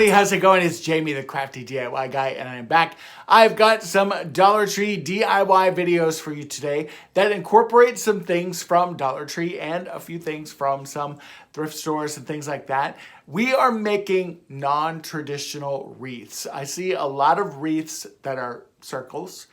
everybody, how's it going? It's Jamie, the crafty DIY guy, and I'm back. I've got some Dollar Tree DIY videos for you today that incorporate some things from Dollar Tree and a few things from some thrift stores and things like that. We are making non-traditional wreaths. I see a lot of wreaths that are circles,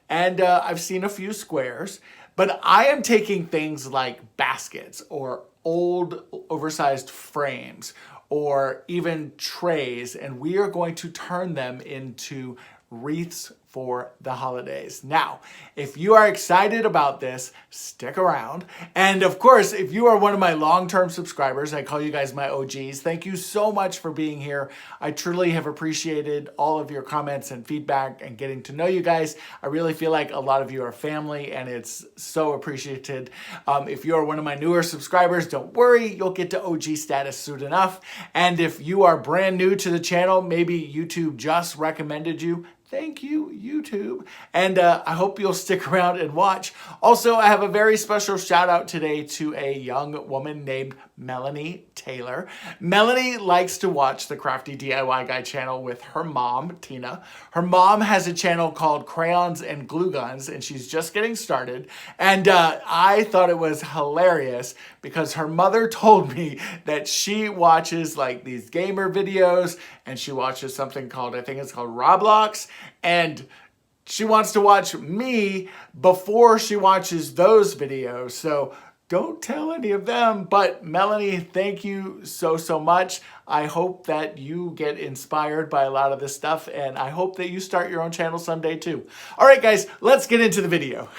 and I've seen a few squares, but I am taking things like baskets or old oversized frames or even trays, and we are going to turn them into wreaths for the holidays. Now, if you are excited about this, stick around. And of course, if you are one of my long-term subscribers, I call you guys my OGs, thank you so much for being here. I truly have appreciated all of your comments and feedback and getting to know you guys. I really feel like a lot of you are family, and it's so appreciated. If you are one of my newer subscribers, don't worry, you'll get to OG status soon enough. And if you are brand new to the channel, maybe YouTube just recommended you, thank you, YouTube. And I hope you'll stick around and watch. Also, I have a very special shout out today to a young woman named Melanie Taylor. Melanie likes to watch the Crafty DIY Guy channel with her mom, Tina. Her mom has a channel called Crayons and Glue Guns, and she's just getting started. And I thought it was hilarious because her mother told me that she watches like these gamer videos, and she watches something called, I think it's called Roblox, and she wants to watch me before she watches those videos. So don't tell any of them, but Melanie, thank you so much. I hope that you get inspired by a lot of this stuff, and I hope that you start your own channel someday too. All right, guys, let's get into the video.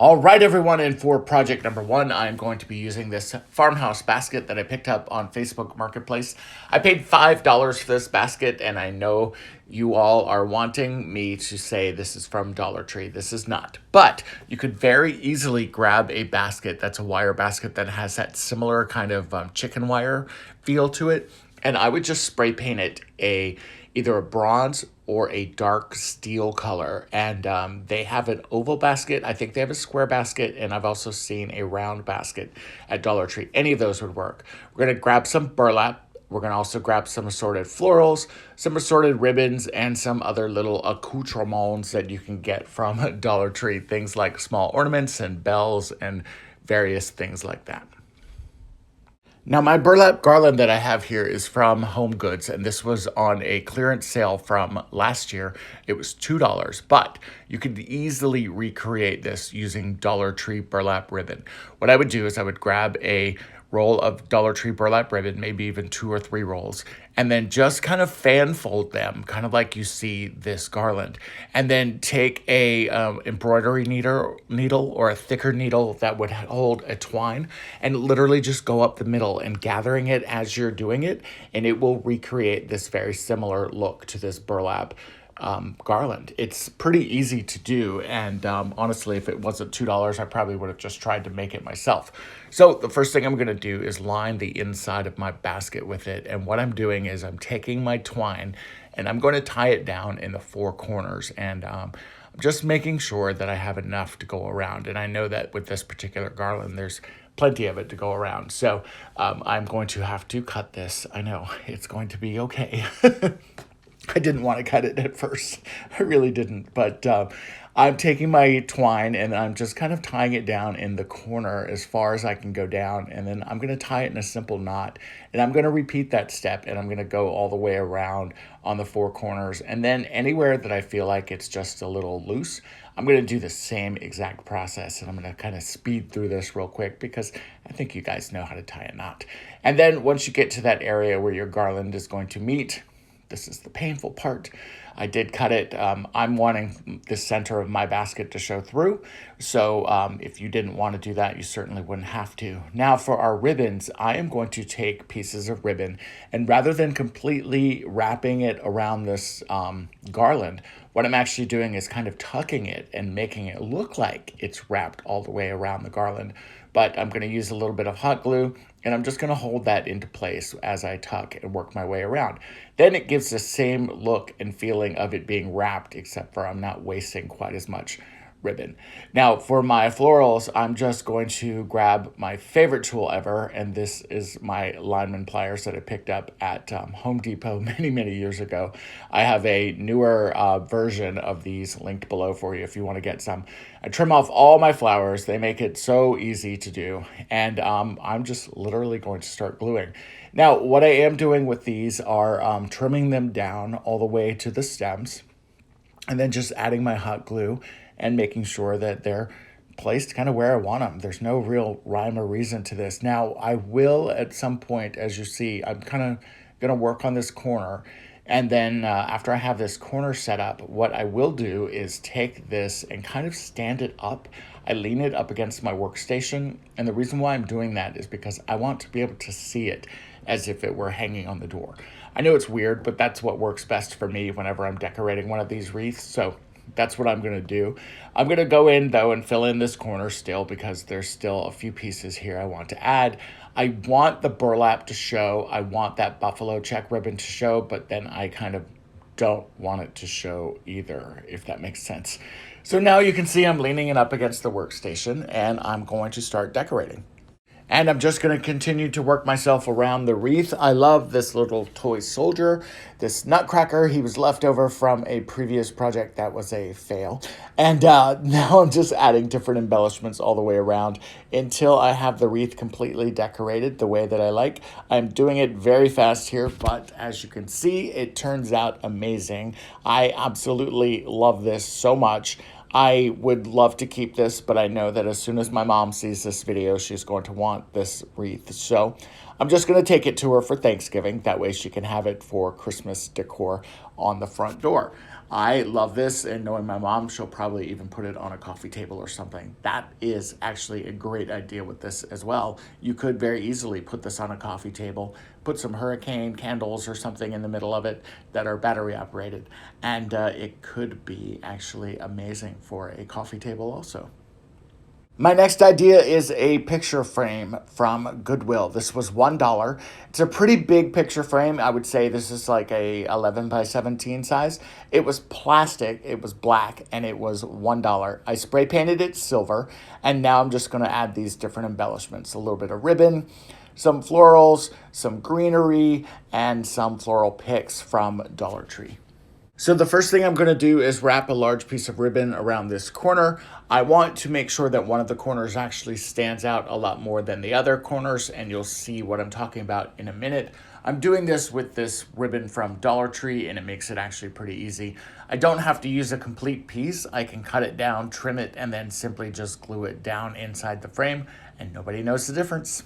All right, everyone, and for project number one, I'm going to be using this farmhouse basket that I picked up on Facebook Marketplace. I paid $5 for this basket, and I know you all are wanting me to say this is from Dollar Tree. This is not, but you could very easily grab a basket that's a wire basket that has that similar kind of chicken wire feel to it, and I would just spray paint it either a bronze or a dark steel color. And they have an oval basket. I think they have a square basket, and I've also seen a round basket at Dollar Tree. Any of those would work. We're gonna grab some burlap. We're gonna also grab some assorted florals, some assorted ribbons, and some other little accoutrements that you can get from Dollar Tree. Things like small ornaments and bells and various things like that. Now, my burlap garland that I have here is from Home Goods, and this was on a clearance sale from last year. It was $2, but you could easily recreate this using Dollar Tree burlap ribbon. What I would do is I would grab a roll of Dollar Tree burlap ribbon, maybe even 2 or 3 rolls, and then just kind of fan fold them, kind of like you see this garland, and then take a embroidery needle or a thicker needle that would hold a twine, and literally just go up the middle and gathering it as you're doing it, and it will recreate this very similar look to this burlap garland. It's pretty easy to do, and honestly, if it wasn't $2, I probably would have just tried to make it myself. So the first thing I'm going to do is line the inside of my basket with it, and what I'm doing is I'm taking my twine and I'm going to tie it down in the 4 corners, and I'm just making sure that I have enough to go around. And I know that with this particular garland, there's plenty of it to go around. So I'm going to have to cut this. I know it's going to be okay. I didn't want to cut it at first. I really didn't. But I'm taking my twine and I'm just kind of tying it down in the corner as far as I can go down. And then I'm going to tie it in a simple knot. And I'm going to repeat that step, and I'm going to go all the way around on the 4 corners. And then anywhere that I feel like it's just a little loose, I'm going to do the same exact process. And I'm going to kind of speed through this real quick because I think you guys know how to tie a knot. And then once you get to that area where your garland is going to meet, this is the painful part. I did cut it. I'm wanting the center of my basket to show through. So if you didn't want to do that, you certainly wouldn't have to. Now for our ribbons, I am going to take pieces of ribbon, and rather than completely wrapping it around this garland, what I'm actually doing is kind of tucking it and making it look like it's wrapped all the way around the garland. But I'm going to use a little bit of hot glue, and I'm just going to hold that into place as I tuck and work my way around. Then it gives the same look and feeling of it being wrapped, except for I'm not wasting quite as much ribbon. Now for my florals, I'm just going to grab my favorite tool ever, and this is my Lineman Pliers that I picked up at Home Depot many years ago. I have a newer version of these linked below for you if you want to get some. I trim off all my flowers. They make it so easy to do, and I'm just literally going to start gluing. Now, what I am doing with these are trimming them down all the way to the stems, and then just adding my hot glue and making sure that they're placed kind of where I want them. There's no real rhyme or reason to this. Now, I will at some point, as you see, I'm kind of going to work on this corner. And then after I have this corner set up, what I will do is take this and kind of stand it up. I lean it up against my workstation. And the reason why I'm doing that is because I want to be able to see it as if it were hanging on the door. I know it's weird, but that's what works best for me whenever I'm decorating one of these wreaths. So that's what I'm going to do. I'm going to go in, though, and fill in this corner still because there's still a few pieces here I want to add. I want the burlap to show. I want that buffalo check ribbon to show, but then I kind of don't want it to show either, if that makes sense. So now you can see I'm leaning it up against the workstation, and I'm going to start decorating. And I'm just going to continue to work myself around the wreath. I love this little toy soldier, this nutcracker. He was left over from a previous project that was a fail. And now I'm just adding different embellishments all the way around until I have the wreath completely decorated the way that I like. I'm doing it very fast here, but as you can see, it turns out amazing. I absolutely love this so much. I would love to keep this, but I know that as soon as my mom sees this video, she's going to want this wreath. So I'm just going to take it to her for Thanksgiving. That way she can have it for Christmas decor on the front door. I love this, and knowing my mom, she'll probably even put it on a coffee table or something. That is actually a great idea with this as well. You could very easily put this on a coffee table, put some hurricane candles or something in the middle of it that are battery operated, and it could be actually amazing for a coffee table also. My next idea is a picture frame from Goodwill. This was $1. It's a pretty big picture frame. I would say this is like a 11 by 17 size. It was plastic, it was black, and it was $1. I spray painted it silver, and now I'm just gonna add these different embellishments. A little bit of ribbon, some florals, some greenery, and some floral picks from Dollar Tree. So the first thing I'm going to do is wrap a large piece of ribbon around this corner. I want to make sure that one of the corners actually stands out a lot more than the other corners, and you'll see what I'm talking about in a minute. I'm doing this with this ribbon from Dollar Tree, and it makes it actually pretty easy. I don't have to use a complete piece. I can cut it down, trim it, and then simply just glue it down inside the frame, and nobody knows the difference.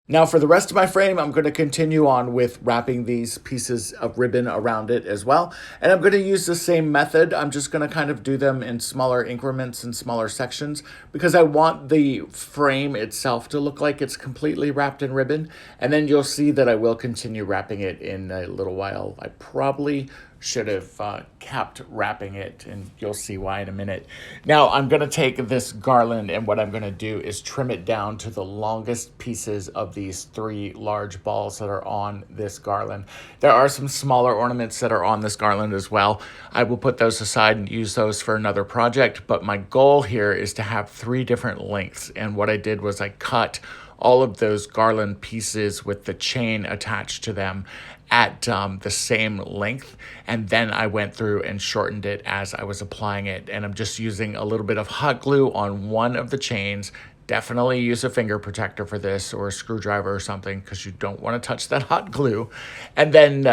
Now for the rest of my frame, I'm going to continue on with wrapping these pieces of ribbon around it as well. And I'm going to use the same method. I'm just going to kind of do them in smaller increments and smaller sections because I want the frame itself to look like it's completely wrapped in ribbon. And then you'll see that I will continue wrapping it in a little while. I probably should have kept wrapping it, and you'll see why in a minute. Now I'm going to take this garland, and what I'm going to do is trim it down to the longest pieces of these 3 large balls that are on this garland. There are some smaller ornaments that are on this garland as well. I will put those aside and use those for another project, but my goal here is to have 3 different lengths, and what I did was I cut all of those garland pieces with the chain attached to them at the same length, and then I went through and shortened it as I was applying it. And I'm just using a little bit of hot glue on one of the chains. Definitely use a finger protector for this, or a screwdriver or something, because you don't want to touch that hot glue. And then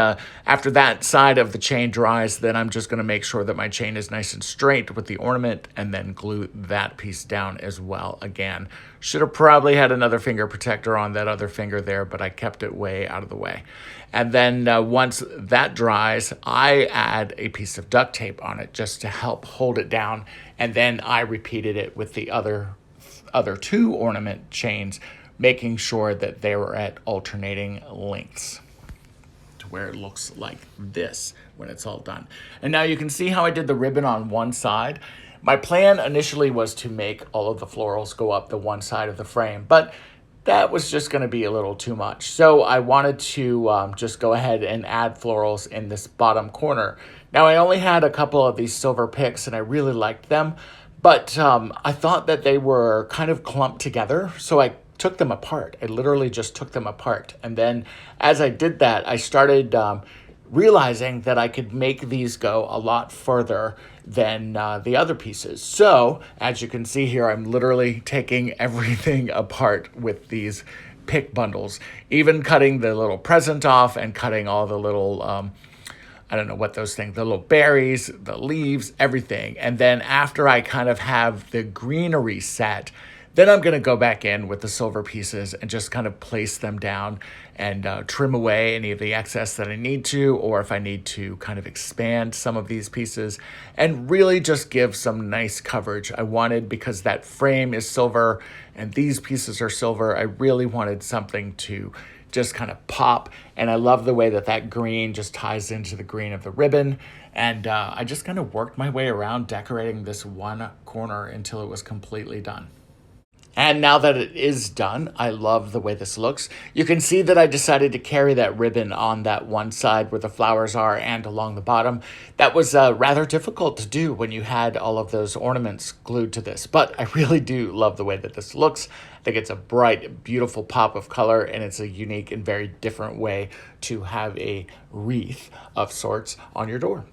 after that side of the chain dries, then I'm just going to make sure that my chain is nice and straight with the ornament, and then glue that piece down as well. Again, should have probably had another finger protector on that other finger there, but I kept it way out of the way. And then once that dries, I add a piece of duct tape on it just to help hold it down. And then I repeated it with the other 2 ornament chains, making sure that they were at alternating lengths to where it looks like this when it's all done. And now you can see how I did the ribbon on one side. My plan initially was to make all of the florals go up the one side of the frame, but that was just going to be a little too much. So I wanted to just go ahead and add florals in this bottom corner. Now I only had a couple of these silver picks, and I really liked them, But I thought that they were kind of clumped together, so I took them apart. I literally just took them apart. And then as I did that, I started realizing that I could make these go a lot further than the other pieces. So as you can see here, I'm literally taking everything apart with these pick bundles, even cutting the little present off and cutting all the little, I don't know what those things, the little berries, the leaves, everything. And then after I kind of have the greenery set, then I'm going to go back in with the silver pieces and just kind of place them down and trim away any of the excess that I need to, or if I need to kind of expand some of these pieces and really just give some nice coverage. I wanted, because that frame is silver and these pieces are silver, I really wanted something to just kind of pop. And I love the way that that green just ties into the green of the ribbon. And I just kind of worked my way around decorating this one corner until it was completely done. And now that it is done, I love the way this looks. You can see that I decided to carry that ribbon on that one side where the flowers are and along the bottom. That was rather difficult to do when you had all of those ornaments glued to this, but I really do love the way that this looks. I think it's a bright, beautiful pop of color, and it's a unique and very different way to have a wreath of sorts on your door.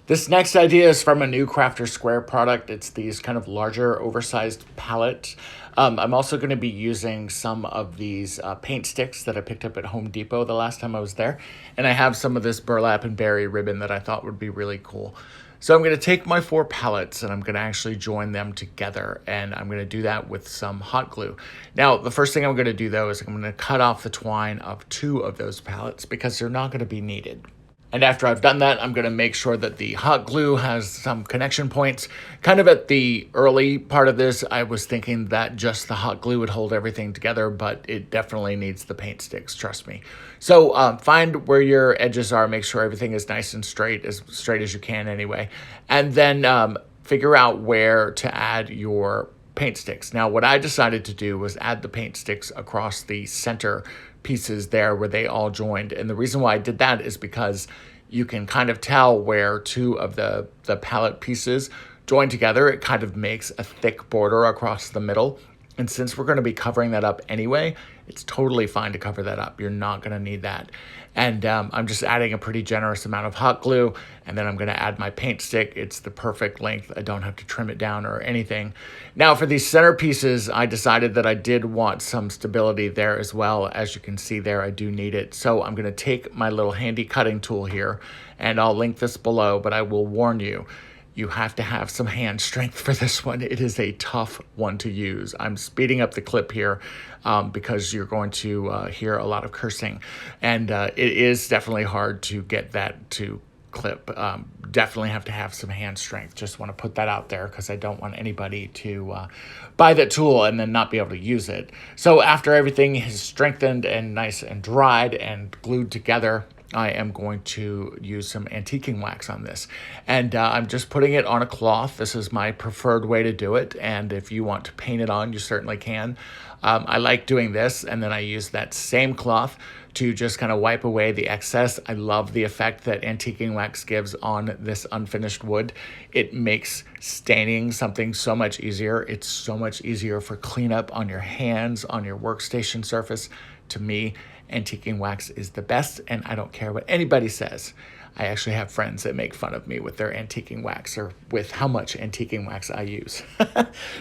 This next idea is from a new Crafter Square product. It's these kind of larger, oversized palettes. I'm also going to be using some of these paint sticks that I picked up at Home Depot the last time I was there. And I have some of this burlap and berry ribbon that I thought would be really cool. So I'm going to take my 4 palettes and I'm going to actually join them together. And I'm going to do that with some hot glue. Now, the first thing I'm going to do, though, is I'm going to cut off the twine of 2 of those palettes because they're not going to be needed. And after I've done that, I'm going to make sure that the hot glue has some connection points. Kind of at the early part of this, I was thinking that just the hot glue would hold everything together, but it definitely needs the paint sticks, trust me. So find where your edges are, make sure everything is nice and straight as you can anyway. And then figure out where to add your paint sticks. Now, what I decided to do was add the paint sticks across the center pieces there where they all joined. And the reason why I did that is because you can kind of tell where 2 of the palette pieces join together. It kind of makes a thick border across the middle. And since we're going to be covering that up anyway, it's totally fine to cover that up. You're not going to need that. And I'm just adding a pretty generous amount of hot glue, and then I'm going to add my paint stick. It's the perfect length. I don't have to trim it down or anything. Now for these center pieces, I decided that I did want some stability there as well. As you can see there, I do need it. So I'm going to take my little handy cutting tool here, and I'll link this below, but I will warn you, you have to have some hand strength for this one. It is a tough one to use. I'm speeding up the clip here because you're going to hear a lot of cursing. And it is definitely hard to get that to clip. Definitely have to have some hand strength. Just want to put that out there because I don't want anybody to buy the tool and then not be able to use it. So after everything is strengthened and nice and dried and glued together, I am going to use some antiquing wax on this. And I'm just putting it on a cloth. This is my preferred way to do it. And if you want to paint it on, you certainly can. I like doing this, and then I use that same cloth to just kind of wipe away the excess. I love the effect that antiquing wax gives on this unfinished wood. It makes staining something so much easier. It's so much easier for cleanup on your hands, on your workstation surface. To me, antiquing wax is the best, and I don't care what anybody says. I actually have friends that make fun of me with their antiquing wax or with how much antiquing wax I use.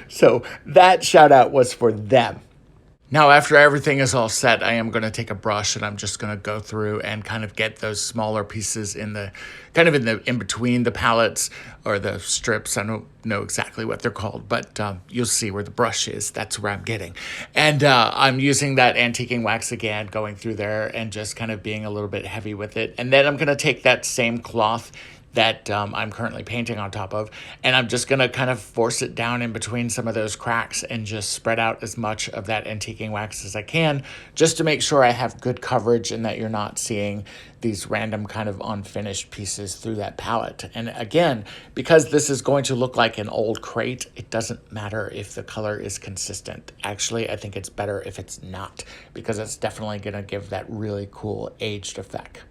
So that shout out was for them. Now, after everything is all set, I am going to take a brush and I'm just going to go through and kind of get those smaller pieces in between the palettes or the strips. I don't know exactly what they're called, but you'll see where the brush is. That's where I'm getting. And I'm using that antiquing wax again, going through there and just kind of being a little bit heavy with it. And then I'm going to take that same cloth that I'm currently painting on top of, and I'm just going to kind of force it down in between some of those cracks and just spread out as much of that antiquing wax as I can, just to make sure I have good coverage and that you're not seeing these random kind of unfinished pieces through that palette. And again, because this is going to look like an old crate, it doesn't matter if the color is consistent. Actually, I think it's better if it's not, because it's definitely going to give that really cool aged effect.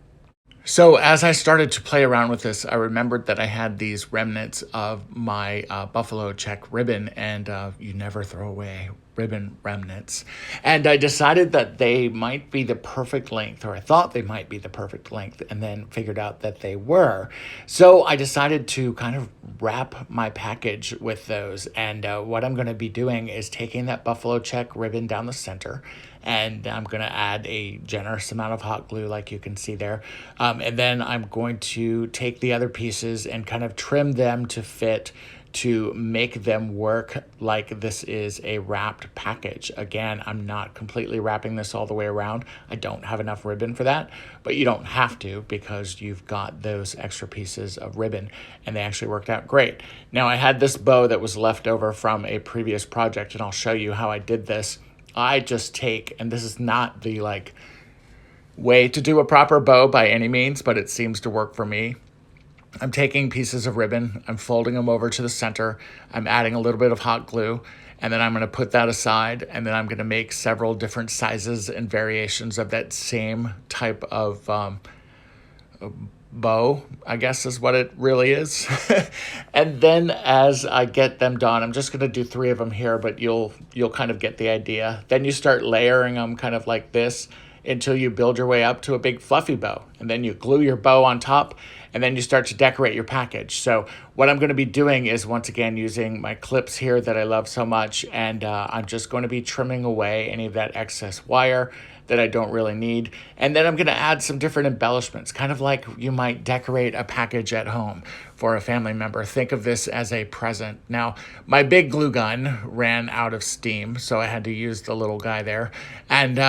So as I started to play around with this, I remembered that I had these remnants of my buffalo check ribbon, and you never throw away ribbon remnants. And I decided that they might be the perfect length, or I thought they might be the perfect length, and then figured out that they were. So I decided to kind of wrap my package with those. And what I'm going to be doing is taking that buffalo check ribbon down the center, and I'm going to add a generous amount of hot glue like you can see there. And then I'm going to take the other pieces and kind of trim them to fit to make them work like this is a wrapped package. Again, I'm not completely wrapping this all the way around. I don't have enough ribbon for that, but you don't have to because you've got those extra pieces of ribbon, and they actually worked out great. Now, I had this bow that was left over from a previous project, and I'll show you how I did this. I just take, and this is not the way to do a proper bow by any means, but it seems to work for me. I'm taking pieces of ribbon, I'm folding them over to the center, I'm adding a little bit of hot glue, and then I'm going to put that aside, and then I'm going to make several different sizes and variations of that same type of bow, I guess is what it really is. And then as I get them done, I'm just going to do 3 of them here, but you'll kind of get the idea. Then you start layering them kind of like this until you build your way up to a big fluffy bow. And then you glue your bow on top, and then you start to decorate your package. So what I'm going to be doing is, once again, using my clips here that I love so much, and I'm just going to be trimming away any of that excess wire that I don't really need. And then I'm going to add some different embellishments, kind of like you might decorate a package at home for a family member. Think of this as a present. Now, my big glue gun ran out of steam, so I had to use the little guy there. And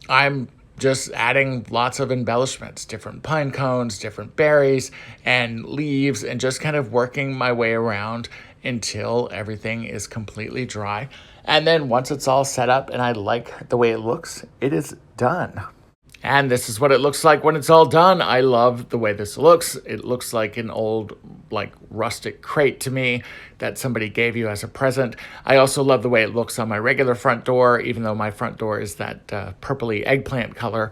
I'm just adding lots of embellishments, different pine cones, different berries and leaves, and just kind of working my way around until everything is completely dry. And then once it's all set up and I like the way it looks, it is done. And this is what it looks like when it's all done. I love the way this looks. It looks like an old, rustic crate to me that somebody gave you as a present. I also love the way it looks on my regular front door, even though my front door is that purpley eggplant color,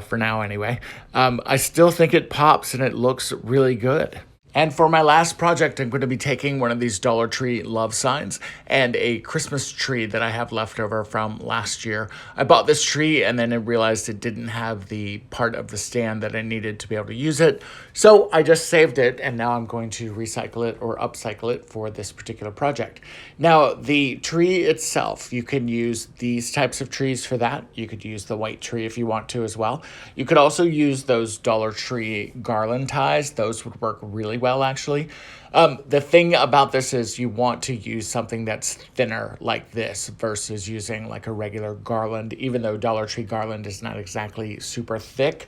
for now anyway. I still think it pops and it looks really good. And for my last project, I'm going to be taking one of these Dollar Tree love signs and a Christmas tree that I have left over from last year. I bought this tree and then I realized it didn't have the part of the stand that I needed to be able to use it. So I just saved it, and now I'm going to recycle it or upcycle it for this particular project. Now, the tree itself, you can use these types of trees for that. You could use the white tree if you want to as well. You could also use those Dollar Tree garland ties. Those would work really well, actually. The thing about this is you want to use something that's thinner like this versus using like a regular garland. Even though Dollar Tree garland is not exactly super thick,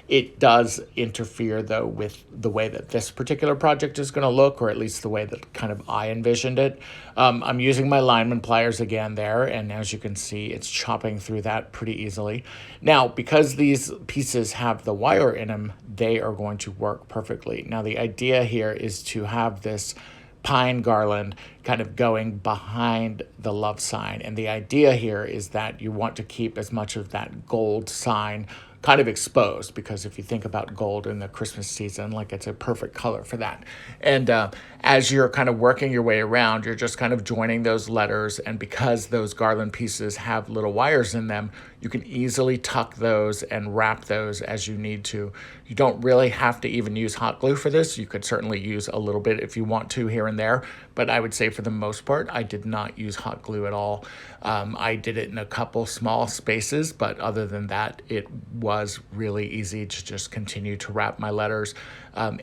it does interfere though with the way that this particular project is going to look, or at least the way that kind of I envisioned it. I'm using my Lineman Pliers again there, and as you can see, it's chopping through that pretty easily. Now, because these pieces have the wire in them, they are going to work perfectly. Now, the idea here is to have this pine garland kind of going behind the love sign. And the idea here is that you want to keep as much of that gold sign kind of exposed, because if you think about gold in the Christmas season, it's a perfect color for that. And as you're kind of working your way around, you're just kind of joining those letters. And because those garland pieces have little wires in them, you can easily tuck those and wrap those as you need to. You don't really have to even use hot glue for this. You could certainly use a little bit if you want to here and there, but I would say for the most part, I did not use hot glue at all. I did it in a couple small spaces, but other than that, it was really easy to just continue to wrap my letters.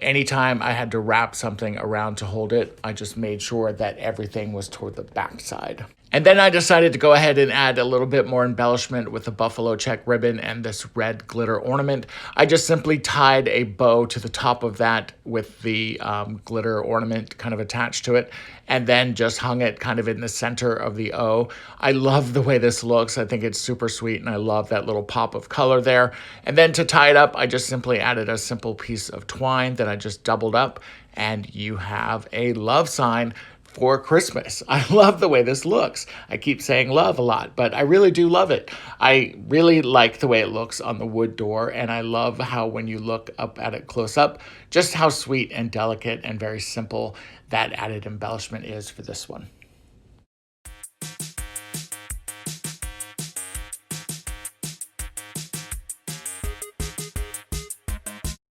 Anytime I had to wrap something around to hold it, I just made sure that everything was toward the back side. And then I decided to go ahead and add a little bit more embellishment with the buffalo check ribbon and this red glitter ornament. I just simply tied a bow to the top of that with the glitter ornament kind of attached to it, and then just hung it kind of in the center of the O. I love the way this looks. I think it's super sweet, and I love that little pop of color there. And then to tie it up, I just simply added a simple piece of twine that I just doubled up, and you have a love sign for Christmas. I love the way this looks. I keep saying love a lot, but I really do love it. I really like the way it looks on the wood door, and I love how when you look up at it close up, just how sweet and delicate and very simple that added embellishment is for this one.